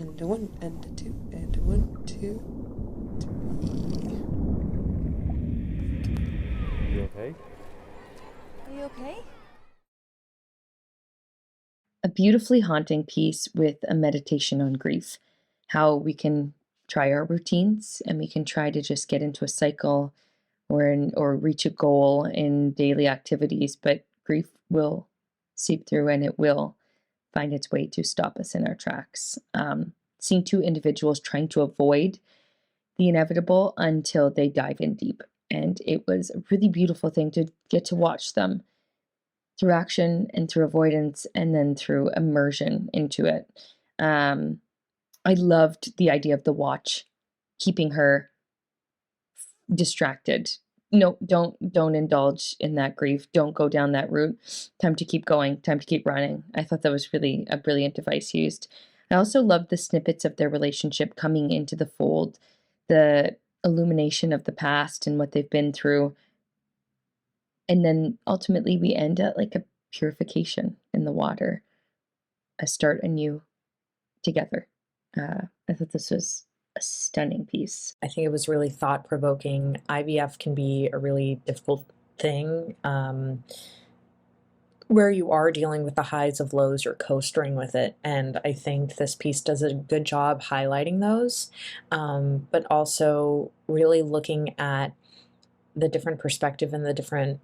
and a 1 and a 2 and a 1, 2, 3. You okay? Are you okay? A beautifully haunting piece with a meditation on grief, how we can try our routines and we can try to just get into a cycle or reach a goal in daily activities, but grief will seep through and it will find its way to stop us in our tracks. Seeing two individuals trying to avoid the inevitable until they dive in deep. And it was a really beautiful thing to get to watch them through action and through avoidance and then through immersion into it. I loved the idea of the watch keeping her distracted. No, don't indulge in that grief. Don't go down that route. Time to keep going. Time to keep running. I thought that was really a brilliant device used. I also loved the snippets of their relationship coming into the fold, the illumination of the past and what they've been through. And then ultimately we end at like a purification in the water, a start anew together. I thought this was a stunning piece. I think it was really thought-provoking. IVF can be a really difficult thing where you are dealing with the highs of lows, you're coastering with it. And I think this piece does a good job highlighting those, but also really looking at the different perspective and the different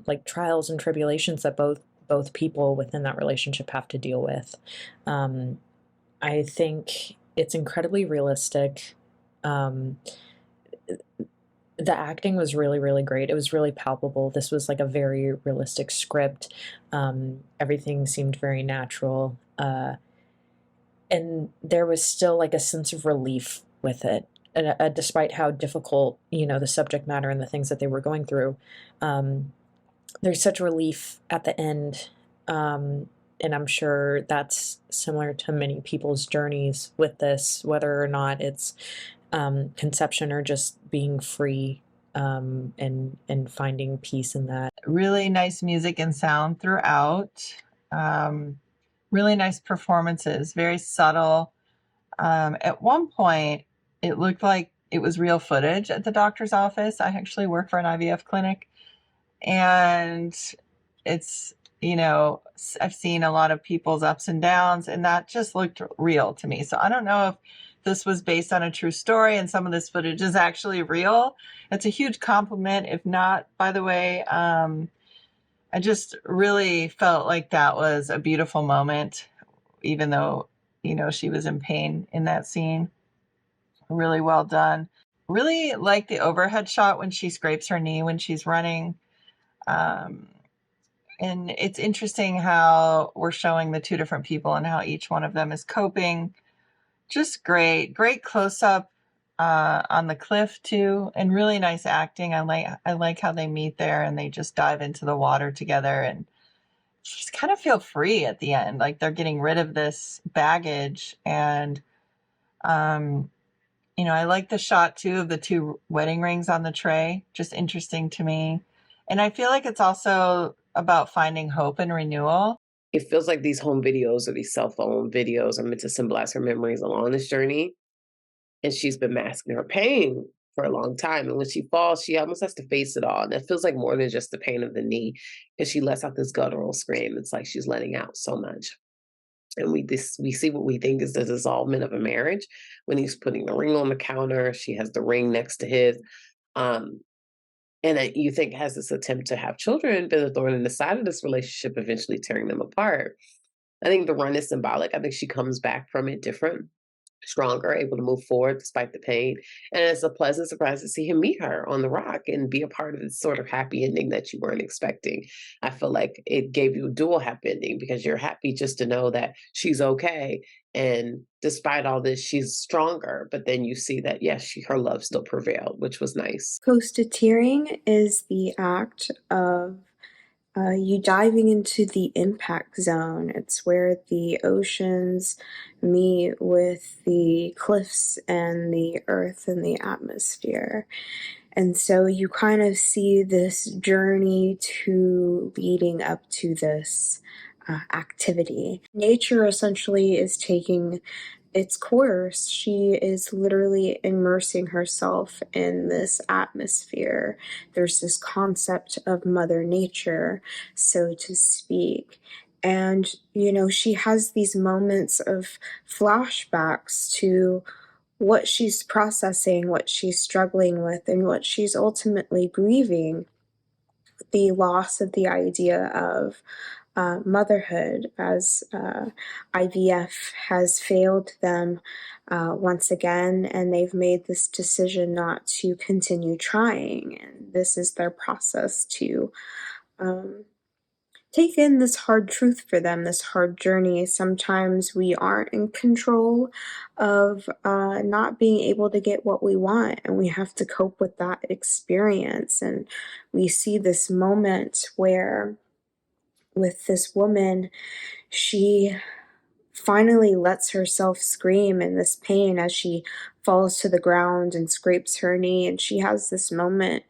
like trials and tribulations that both people within that relationship have to deal with. I think it's incredibly realistic. The acting was really, really great. It was really palpable. This was like a very realistic script. Everything seemed very natural. And there was still like a sense of relief with it, despite how difficult, the subject matter and the things that they were going through. There's such relief at the end. And I'm sure that's similar to many people's journeys with this, whether or not it's conception or just being free and finding peace in that. Really nice music and sound throughout. Really nice performances, very subtle. At one point, it looked like it was real footage at the doctor's office. I actually work for an IVF clinic, and it's, I've seen a lot of people's ups and downs, and that just looked real to me. So I don't know if this was based on a true story and some of this footage is actually real. It's a huge compliment. If not, by the way, I just really felt like that was a beautiful moment, even though, she was in pain in that scene. Really well done. Really like the overhead shot when she scrapes her knee when she's running. And it's interesting how we're showing the two different people and how each one of them is coping. Just great close up on the cliff too, and really nice acting. I like how they meet there and they just dive into the water together and just kind of feel free at the end, like they're getting rid of this baggage. And I like the shot too of the two wedding rings on the tray. Just interesting to me. And I feel like it's also about finding hope and renewal. It feels like these home videos or these cell phone videos are meant to symbolize her memories along this journey. And she's been masking her pain for a long time. And when she falls, she almost has to face it all. And it feels like more than just the pain of the knee, because she lets out this guttural scream. It's like she's letting out so much. And we see what we think is the dissolvement of a marriage when he's putting the ring on the counter. She has the ring next to his. And you think has this attempt to have children been a thorn in the side of this relationship, eventually tearing them apart. I think the run is symbolic. I think she comes back from it different, stronger, able to move forward despite the pain. And it's a pleasant surprise to see him meet her on the rock and be a part of this sort of happy ending that you weren't expecting. I feel like it gave you a dual happy ending because you're happy just to know that she's okay. And despite all this, she's stronger. But then you see that, yes, her love still prevailed, which was nice. Coasteering is the act of you diving into the impact zone. It's where the oceans meet with the cliffs and the earth and the atmosphere. And so you kind of see this journey to leading up to this activity. Nature essentially is taking its course. She is literally immersing herself in this atmosphere. There's this concept of Mother Nature, so to speak. And, she has these moments of flashbacks to what she's processing, what she's struggling with, and what she's ultimately grieving, the loss of the idea of motherhood, as IVF has failed them once again, and they've made this decision not to continue trying. And this is their process to take in this hard truth for them, this hard journey. Sometimes we aren't in control of not being able to get what we want, and we have to cope with that experience. And we see this moment where, with this woman, she finally lets herself scream in this pain as she falls to the ground and scrapes her knee, and she has this moment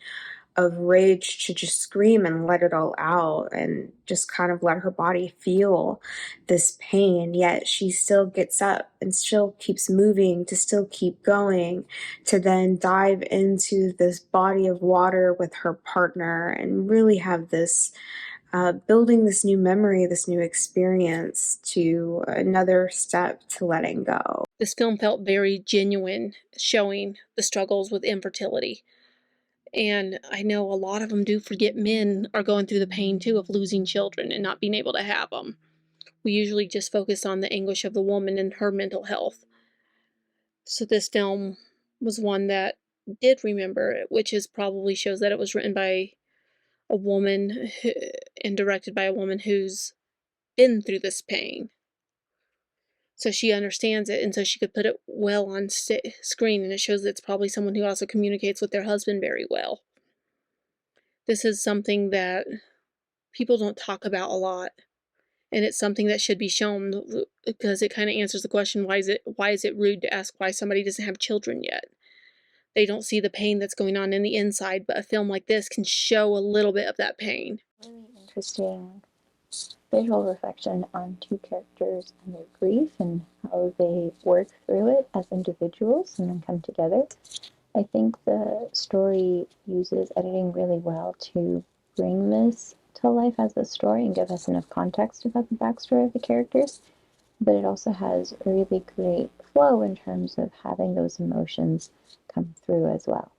of rage to just scream and let it all out and just kind of let her body feel this pain. Yet she still gets up and still keeps moving, to still keep going, to then dive into this body of water with her partner and really have this building this new memory, this new experience, to another step to letting go. This film felt very genuine, showing the struggles with infertility. And I know a lot of them do forget men are going through the pain too of losing children and not being able to have them. We usually just focus on the anguish of the woman and her mental health. So this film was one that did remember it, which is probably shows that it was written by a woman and directed by a woman who's been through this pain. So she understands it, and so she could put it well on screen, and it shows that it's probably someone who also communicates with their husband very well. This is something that people don't talk about a lot, and it's something that should be shown, because it kind of answers the question, why is it rude to ask why somebody doesn't have children yet? They don't see the pain that's going on in the inside, but a film like this can show a little bit of that pain. Really interesting visual reflection on two characters and their grief and how they work through it as individuals and then come together. I think the story uses editing really well to bring this to life as a story and give us enough context about the backstory of the characters, but it also has a really great flow in terms of having those emotions come through as well.